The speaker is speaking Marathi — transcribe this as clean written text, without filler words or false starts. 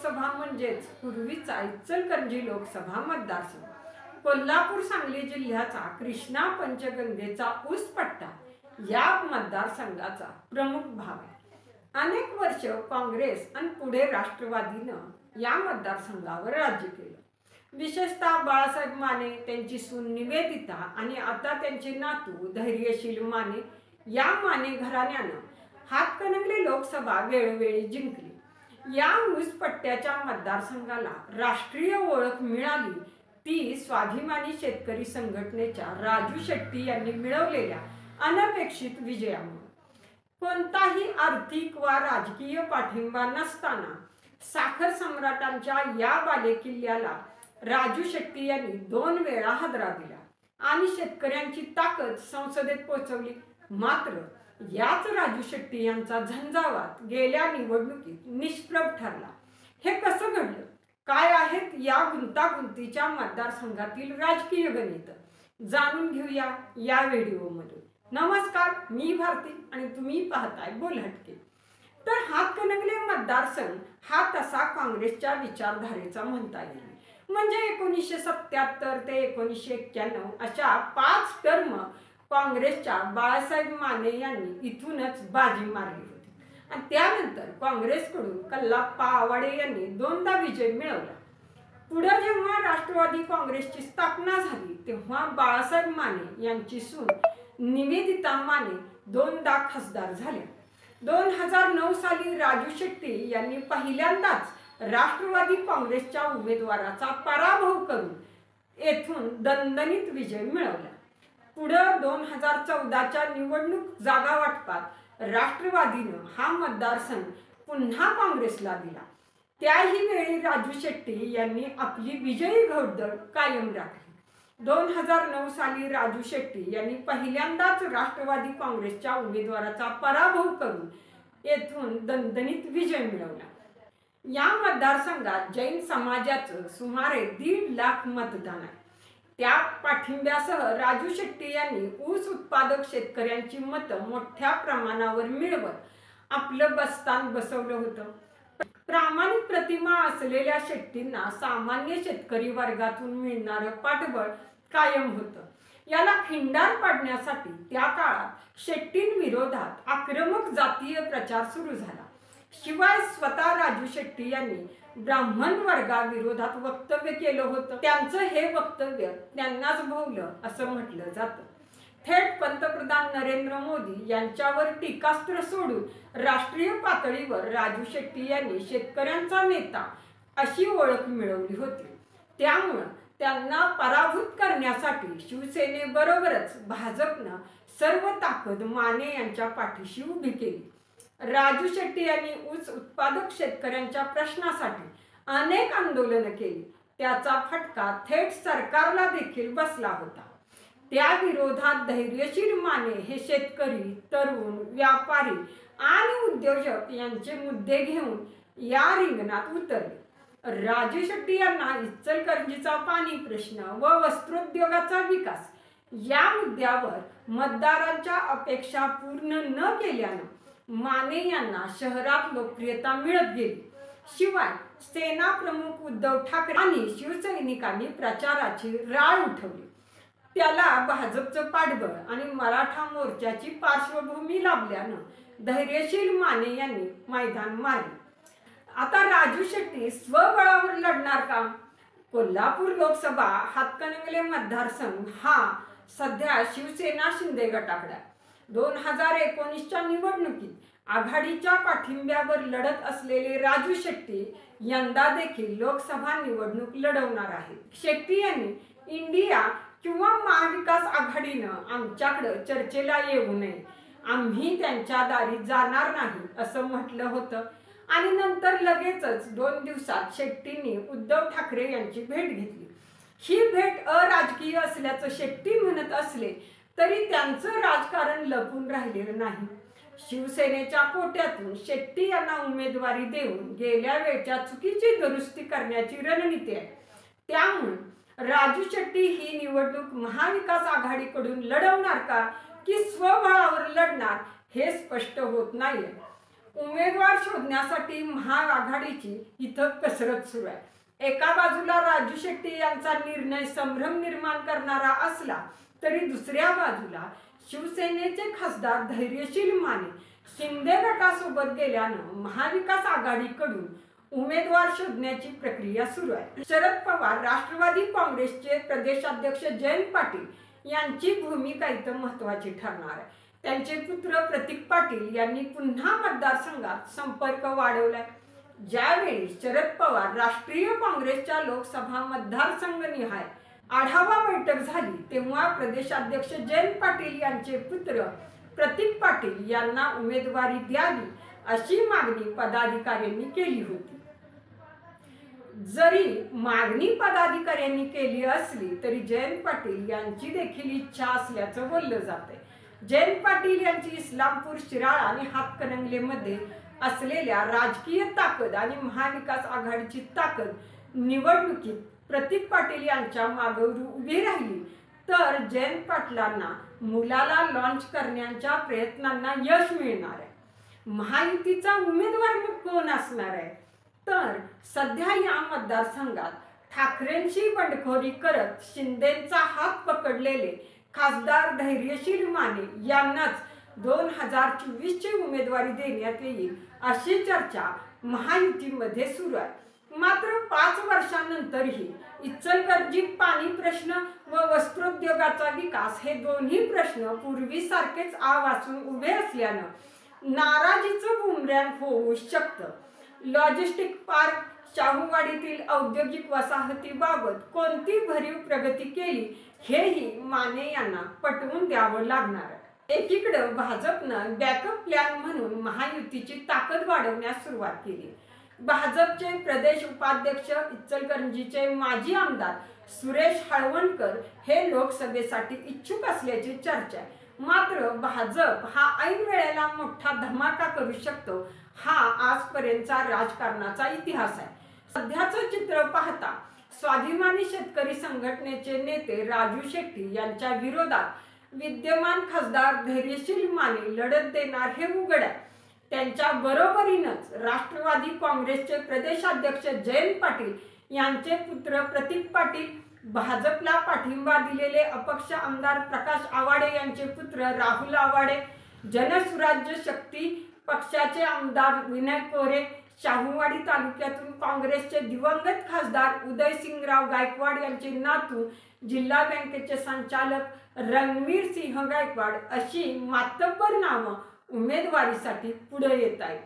लोकसभा म्हणजेच पूर्वीचा इचलकरंजी लोकसभा मतदारसंघ कोल्हापूर सांगली जिल्ह्याचा कृष्णा पंचगंगेचा ऊस पट्टा या मतदारसंघाचा प्रमुख भाग आहे। अनेक वर्ष काँग्रेस आणि पुढे राष्ट्रवादीनं या मतदारसंघावर राज्य केलं। विशेषतः बाळासाहेब माने, त्यांची सून निवेदिता आणि आता त्यांचे नातू धैर्यशील माने या माने घराण्यानं हातकणंगले लोकसभा वेळोवेळी जिंकली। या ऊस पट्ट्याच्या मतदारसंघाला राष्ट्रीय ओळख मिळाली ती स्वाभिमानी शेतकरी संघटनेच्या राजू शेट्टी यांनी मिळवलेल्या अनपेक्षित विजयामुळे। कोणताही आर्थिक व राजकीय पाठिंबा नसताना साखर सम्राटांच्या या बालेकिल्ल्याला राजू शेट्टी यांनी 2 वेळा हादरा दिला आणि शेतकऱ्यांची ताकद संसदेत पोहोचवली। मात्र याच राजू शेट्टी यांचा झंझावात गेल्या निवडणुकीत निष्प्रभ ठरला। हे कसं घडलं? काय आहेत या गुंतागुंतीच्या मतदारसंघातील राजकीय गणित? जाणून घेऊया या व्हिडिओमधून। नमस्कार, मी भारती आणि तुम्ही पाहताय बोल हटके। तर हातकणंगले मतदारसंघ हा तसा काँग्रेसच्या विचारधारेचा म्हणता येईल। म्हणजे 1977 ते 1991 अशा 5 टर्म काँग्रेसच्या बाळासाहेब माने यांनी इथूनच बाजी मारली होती आणि त्यानंतर काँग्रेसकडून कल्लाप्पा आवाडे यांनी 2दा विजय मिळवला। पुढे जेव्हा राष्ट्रवादी काँग्रेसची स्थापना झाली तेव्हा बाळासाहेब माने यांची सून निवेदिता माने 2दा खासदार झाल्या। 2009 साली राजू शेट्टी यांनी पहिल्यांदाच राष्ट्रवादी काँग्रेसच्या उमेदवाराचा पराभव करून येथून दणदणीत विजय मिळवला। पुढे 2014च्या निवडणूक जागा वाटपात राष्ट्रवादीनं हा मतदारसंघ पुन्हा काँग्रेसला दिला। त्याही वेळी राजू शेट्टी यांनी आपली विजयी घोडदळ कायम राखली। 2009 साली राजू शेट्टी यांनी पहिल्यांदाच राष्ट्रवादी काँग्रेसच्या उमेदवाराचा पराभव करून येथून दणदणीत विजय मिळवला। या मतदारसंघात जैन समाजाचं सुमारे 1.5 लाख मतदान आहे। त्या पाठिंब्यासह राजू शेट्टी यांनी ऊस उत्पादक शेतकऱ्यांची मतं मोठ्या प्रमाणावर मिळवत आपलं बस्तान बसवलं होतं। प्रामाणिक प्रतिमा असलेल्या शेट्टींना सामान्य शेतकरी वर्गातून मिळणारं पाठबळ कायम होतं। याला खिंडार पाडण्यासाठी त्या काळात शेट्टींविरोधात आक्रमक जातीय प्रचार सुरू झाला। शिवाय स्वतः राजू शेट्टी यांनी ब्राह्मण वर्गाविरोधात वक्तव्य केलं होतं। त्यांचं हे वक्तव्य त्यांनाच भोवलं असं म्हटलं जातं। थेट पंतप्रधान नरेंद्र मोदी यांच्यावर टीकास्त्र सोडून राष्ट्रीय पातळीवर राजू शेट्टी यांनी शेतकऱ्यांचा नेता अशी ओळख मिळवली होती। त्यामुळे त्यांना पराभूत करण्यासाठी शिवसेनेबरोबरच भाजपनं सर्व ताकद माने यांच्या पाठीशी उभी केली। राजू शेट्टी यांनी ऊस उत्पादक शेतकऱ्यांच्या प्रश्नासाठी अनेक आंदोलनं केली। त्याचा फटका थेट सरकारला देखील बसला होता। त्या विरोधात धैर्यशील माने हे शेतकरी, तरुण, व्यापारी आणि उद्योजक यांचे मुद्दे घेऊन या रिंगणात उतरले। राजू शेट्टी यांना इचलकरंजीचा पाणी प्रश्न व वस्त्रोद्योगाचा विकास या मुद्द्यावर मतदारांच्या अपेक्षा पूर्ण न केल्यानं माने यांना शहरात लोकप्रियता मिळत गेली। शिवाय सेना प्रमुख उद्धव ठाकरे आणि शिवसैनिकांनी प्रचाराची राळ उठवली। त्याला भाजपचं पाठबळ आणि मराठा मोर्चाची पार्श्वभूमी लाभल्यानं धैर्यशील माने यांनी मैदान मारले। आता राजू शेट्टी स्वबळावर लढणार का? कोल्हापूर लोकसभा हातकणंगले मतदारसंघ हा सध्या शिवसेना शिंदे गटाकडे आहे। 2019च्या निवडणुकीत आघाडीच्या पाठिंब्यावर लढत असलेले राजू शेट्टी यंदा देखील लोकसभा निवडणूक लढवणार आहेत। शेट्टी यांनी इंडिया किंवा महाविकास आघाडीनं आमच्याकडे चर्चेला येऊ नये, आम्ही त्यांच्या दारी जाणार नाही असं म्हटलं होतं आणि नंतर लगेचच 2 दिवसात शेट्टींनी उद्धव ठाकरे यांची भेट घेतली। ही भेट अराजकीय असल्याचं शेट्टी म्हणत असले तरी त्यांचं राजकारण लपून राहिलेलं नाही। शिवसेनेच्या कोट्यातून शेट्टी यांना उमेदवारी देऊन गेल्या वेळच्या चुकीची दुरुस्ती करण्याची रणनीती आहे। त्यामुळे राजू शेट्टी ही निवडणूक महाविकास आघाडीकडून लढवणार का की स्वबळावर लढणार हे स्पष्ट होत नाहीये। उमेदवार शोधण्यासाठी महाआघाडीची इथं कसरत सुरू आहे. एका बाजूला राजू शेट्टी यांचा निर्णय संभ्रम निर्माण करणारा असला तरी दुसऱ्या बाजूला शिवसेनेचे खासदार धैर्यशील माने शिंदे गटासोबत गेल्यानं महाविकास आघाडीकडून उमेदवार शोधण्याची प्रक्रिया सुरू आहे. शरद पवार राष्ट्रवादी काँग्रेसचे प्रदेशाध्यक्ष जयंत पाटील यांची भूमिका इथं महत्त्वाची ठरणार आहे. त्यांचे पुत्र प्रतीक पाटील यांनी पुन्हा मतदारसंघात संपर्क वाढवलाय. ज्यावेळी शरद पवार राष्ट्रीय काँग्रेसच्या लोकसभा मतदारसंघनिहाय आढावा बैठक झाली तेव्हा प्रदेशाध्यक्ष जयंत पाटील यांचे पुत्र प्रतीक पाटील यांना उमेदवारी द्यावी अशी मागणी पदाधिकाऱ्यांनी केली होती. जरी मागणी पदाधिकाऱ्यांनी केली असली तरी जयंत पाटील यांची देखील इच्छा असल्याचं बोललं जातंय. जयंत पाटील यांची इस्लामपूर, शिराळा आणि हातकणंगलेमध्ये असलेल्या राजकीय ताकद आणि महाविकास आघाडीची ताकद निवडणुकीत प्रतीक पाटील यांच्या मागे उभी राहिली तर जयंत पाटलांना मुलाला लॉन्च करण्याच्या प्रयत्नांना यश मिळणार आहे. महायुतीचा उमेदवार मग कोण असणार आहे तर सध्या या मतदारसंघात ठाकरेंशी बंडखोरी करत शिंदेंचा हात पकडलेले खासदार धैर्यशील माने यांनाच 2024ची उमेदवारी देण्यात येईल अशी चर्चा महायुतीमध्ये सुरू आहे. मात्र 5 वर्षांनंतरही इचलकरंजीत पाणी प्रश्न व वस्त्रोद्योगाचा विकास हे दोन्ही प्रश्न पूर्वीसारखेच आ वाचून उभे असल्यानं नाराजीचं बुमरॅंग होऊ शकतं. लॉजिस्टिक पार्क शाहूवाडीतील औद्योगिक वसाहतीबाबत कोणती भरीव प्रगती केली हेही माने यांना पटवून द्यावं लागणार आहे. एकीकडे भाजपनं बॅकअप प्लॅन म्हणून महायुतीची ताकद वाढवण्यास सुरुवात केली. भाजपचे प्रदेश उपाध्यक्ष इचलकरंजीचे माजी आमदार सुरेश हळवणकर हे लोकसभेसाठी इच्छुक असल्याची चर्चा आहे. मात्र भाजप हा ऐन वेळेला मोठा धमाका करू शकतो हा आजपर्यंतचा राजकारणाचा इतिहास आहे. सध्याचं चित्र पाहता स्वाभिमानी शेतकरी संघटनेचे नेते राजू शेट्टी यांच्या विरोधात विद्यमान खासदार धैर्यशील माने लढत देणार हे उघड आहे. त्यांच्या बरोबरीनंच राष्ट्रवादी काँग्रेसचे प्रदेशाध्यक्ष जयंत पाटील यांचे पुत्र प्रतीक पाटील, भाजपला पाठिंबा दिलेले अपक्ष आमदार प्रकाश आवाडे यांचे पुत्र राहुल आवाडे, जनसुराज्य शक्ती पक्षाचे आमदार विनय कोरे, शाहूवाडी तालुक्यातून काँग्रेसचे दिवंगत खासदार उदयसिंगराव गायकवाड यांचे नातू, जिल्हा बँकेचे संचालक रणवीर सिंह गायकवाड अशी मातब्बर नावं उमेदवारीसाठी पुढे येत आहेत.